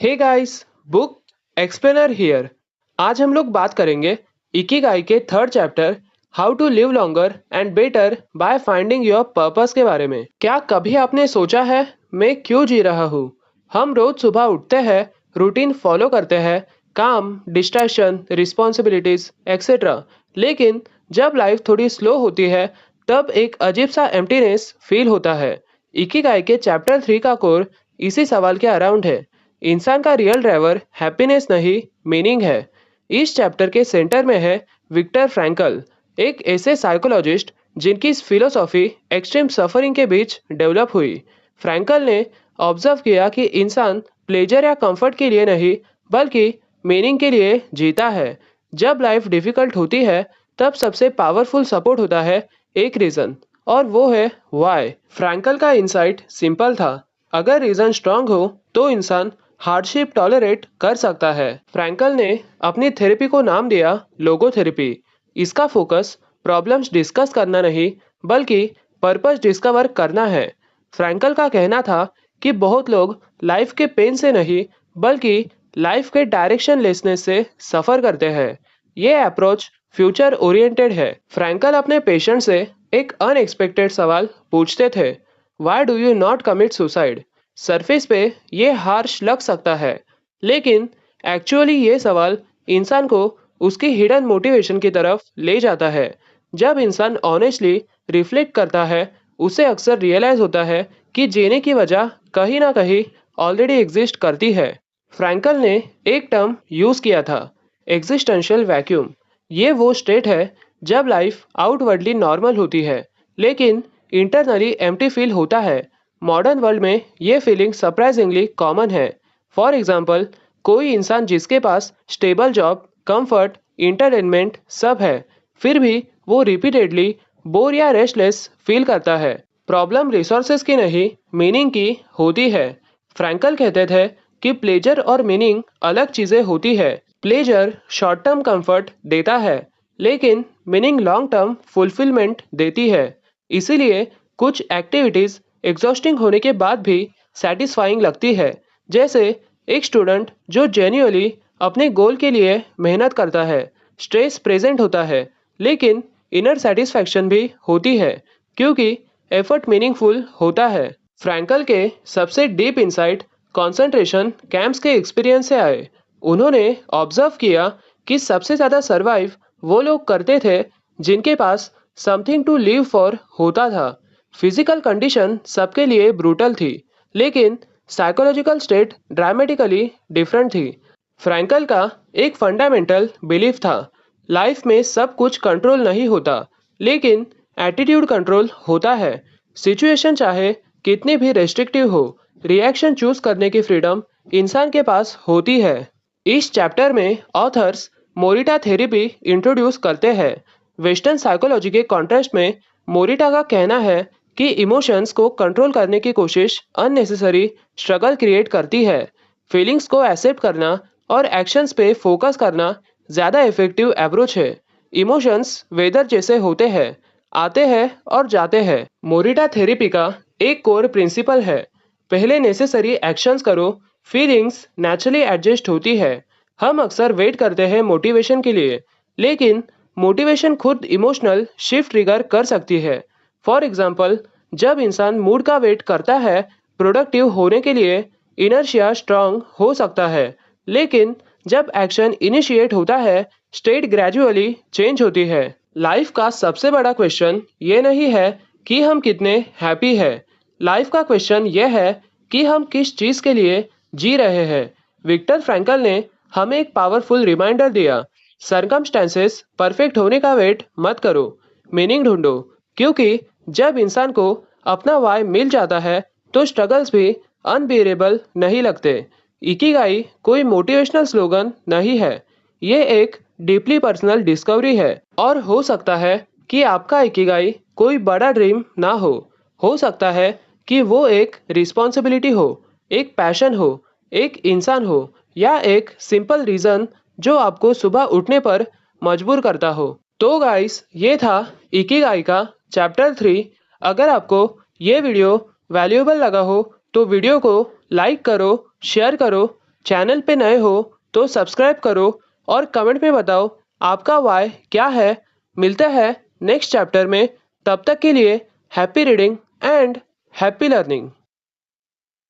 Hey guys, book explainer here. आज हम लोग बात करेंगे इकिगाई के third chapter how to live longer and better by finding your purpose के बारे में। क्या कभी आपने सोचा है मैं क्यों जी रहा हूँ? हम रोज सुबह उठते हैं, रूटीन फॉलो करते हैं, काम, डिस्ट्रैक्शन, रिस्पॉन्सिबिलिटीज एक्सेट्रा। लेकिन जब लाइफ थोड़ी स्लो होती है तब एक अजीब सा एम्प्टीनेस फील होता है। इकिगाई के चैप्टर 3 का कोर इसी सवाल के अराउंड है। इंसान का रियल ड्राइवर हैप्पीनेस नहीं, मीनिंग है। इस चैप्टर के सेंटर में है विक्टर फ्रैंकल, एक ऐसे साइकोलॉजिस्ट जिनकी फिलोसॉफी एक्सट्रीम सफरिंग के बीच डेवलप हुई। फ्रैंकल ने ऑब्जर्व किया कि इंसान प्लेजर या कंफर्ट के लिए नहीं बल्कि मीनिंग के लिए जीता है। जब लाइफ डिफिकल्ट होती है तब सबसे पावरफुल सपोर्ट होता है एक रीजन, और वो है वाई। फ्रैंकल का इंसाइट सिंपल था, अगर रीजन स्ट्रांग हो तो इंसान हार्डशिप टॉलरेट कर सकता है। फ्रैंकल ने अपनी थेरेपी को नाम दिया लोगोथेरेपी। इसका फोकस प्रॉब्लम्स डिस्कस करना नहीं बल्कि पर्पस डिस्कवर करना है। फ्रैंकल का कहना था कि बहुत लोग लाइफ के पेन से नहीं बल्कि लाइफ के डायरेक्शन लेसनेस से सफर करते हैं। ये अप्रोच फ्यूचर ओरिएंटेड है। फ्रैंकल अपने पेशेंट से एक अनएक्सपेक्टेड सवाल पूछते थे, why do you not commit suicide? Surface पे ये हार्श लग सकता है, लेकिन एक्चुअली ये सवाल इंसान को उसकी हिडन मोटिवेशन की तरफ ले जाता है। जब इंसान ऑनेस्टली रिफ्लेक्ट करता है उसे अक्सर रियलाइज होता है कि जीने की वजह कहीं ना कहीं ऑलरेडी एग्जिस्ट करती है। फ्रैंकल ने एक टर्म यूज किया था, एग्जिस्टेंशियल वैक्यूम। ये वो स्टेट है जब लाइफ आउटवर्डली नॉर्मल होती है लेकिन इंटरनली एम्प्टी फील होता है। मॉडर्न वर्ल्ड में ये फीलिंग सरप्राइजिंगली कॉमन है। फॉर एग्जाम्पल, कोई इंसान जिसके पास स्टेबल जॉब, कंफर्ट, इंटरटेनमेंट सब है, फिर भी वो रिपीटेडली बोर या रेस्टलेस फील करता है। प्रॉब्लम रिसोर्सेज की नहीं, मीनिंग की होती है। फ्रैंकल कहते थे कि प्लेजर और मीनिंग अलग चीजें होती है। प्लेजर शॉर्ट टर्म कंफर्ट देता है लेकिन मीनिंग लॉन्ग टर्म फुलफिलमेंट देती है। इसीलिए कुछ एक्टिविटीज एग्जॉस्टिंग होने के बाद भी सेटिस्फाइंग लगती है। जैसे एक स्टूडेंट जो जेन्युइनली अपने गोल के लिए मेहनत करता है, स्ट्रेस प्रेजेंट होता है लेकिन इनर सेटिस्फैक्शन भी होती है क्योंकि एफर्ट मीनिंगफुल होता है। फ्रैंकल के सबसे डीप इंसाइट कंसंट्रेशन कैंप्स के एक्सपीरियंस से आए। उन्होंने ऑब्जर्व किया कि सबसे ज़्यादा सर्वाइव वो लोग करते थे जिनके पास समथिंग टू लिव फॉर होता था। फिजिकल कंडीशन सबके लिए ब्रूटल थी लेकिन साइकोलॉजिकल स्टेट ड्रामेटिकली डिफरेंट थी। फ्रैंकल का एक फंडामेंटल बिलीफ था, लाइफ में सब कुछ कंट्रोल नहीं होता लेकिन एटीट्यूड कंट्रोल होता है। सिचुएशन चाहे कितनी भी रेस्ट्रिक्टिव हो, रिएक्शन चूज करने की फ्रीडम इंसान के पास होती है। इस चैप्टर में ऑथर्स मोरिटा थेरेपी इंट्रोड्यूस करते हैं। वेस्टर्न साइकोलॉजी के कॉन्ट्रास्ट में मोरिटा का कहना है कि इमोशंस को कंट्रोल करने की कोशिश अननेसेसरी स्ट्रगल क्रिएट करती है। फीलिंग्स को एक्सेप्ट करना और एक्शंस पे फोकस करना ज़्यादा इफेक्टिव अप्रोच है। इमोशंस वेदर जैसे होते हैं, आते हैं और जाते हैं। मोरिटा थेरेपी का एक कोर प्रिंसिपल है, पहले नेसेसरी एक्शंस करो, फीलिंग्स नेचुरली एडजस्ट होती है। हम अक्सर वेट करते हैं मोटिवेशन के लिए, लेकिन मोटिवेशन खुद इमोशनल शिफ्ट ट्रिगर कर सकती है। फॉर एग्जाम्पल, जब इंसान मूड का वेट करता है प्रोडक्टिव होने के लिए, इनर्शिया स्ट्रांग हो सकता है, लेकिन जब एक्शन इनिशिएट होता है स्टेट ग्रेजुअली चेंज होती है। लाइफ का सबसे बड़ा क्वेश्चन ये नहीं है कि हम कितने हैप्पी है, लाइफ का क्वेश्चन यह है कि हम किस चीज़ के लिए जी रहे हैं। विक्टर फ्रैंकल ने हमें एक पावरफुल रिमाइंडर दिया, सरकमस्टेंसेस परफेक्ट होने का वेट मत करो, मीनिंग ढूंढो। क्योंकि जब इंसान को अपना वाई मिल जाता है तो स्ट्रगल्स भी अनबियरेबल नहीं लगते। इकिगाई कोई मोटिवेशनल स्लोगन नहीं है, ये एक डीपली पर्सनल डिस्कवरी है। और हो सकता है कि आपका इकिगाई कोई बड़ा ड्रीम ना हो सकता है कि वो एक रिस्पॉन्सिबिलिटी हो, एक पैशन हो, एक इंसान हो, या एक सिंपल रीज़न जो आपको सुबह उठने पर मजबूर करता हो। तो गाइस, ये था इकिगाई का चैप्टर 3। अगर आपको ये वीडियो वैल्यूएबल लगा हो तो वीडियो को लाइक करो, शेयर करो चैनल पे नए हो तो सब्सक्राइब करो और कमेंट में बताओ आपका वाई क्या है। मिलते हैं नेक्स्ट चैप्टर में, तब तक के लिए happy reading and happy learning.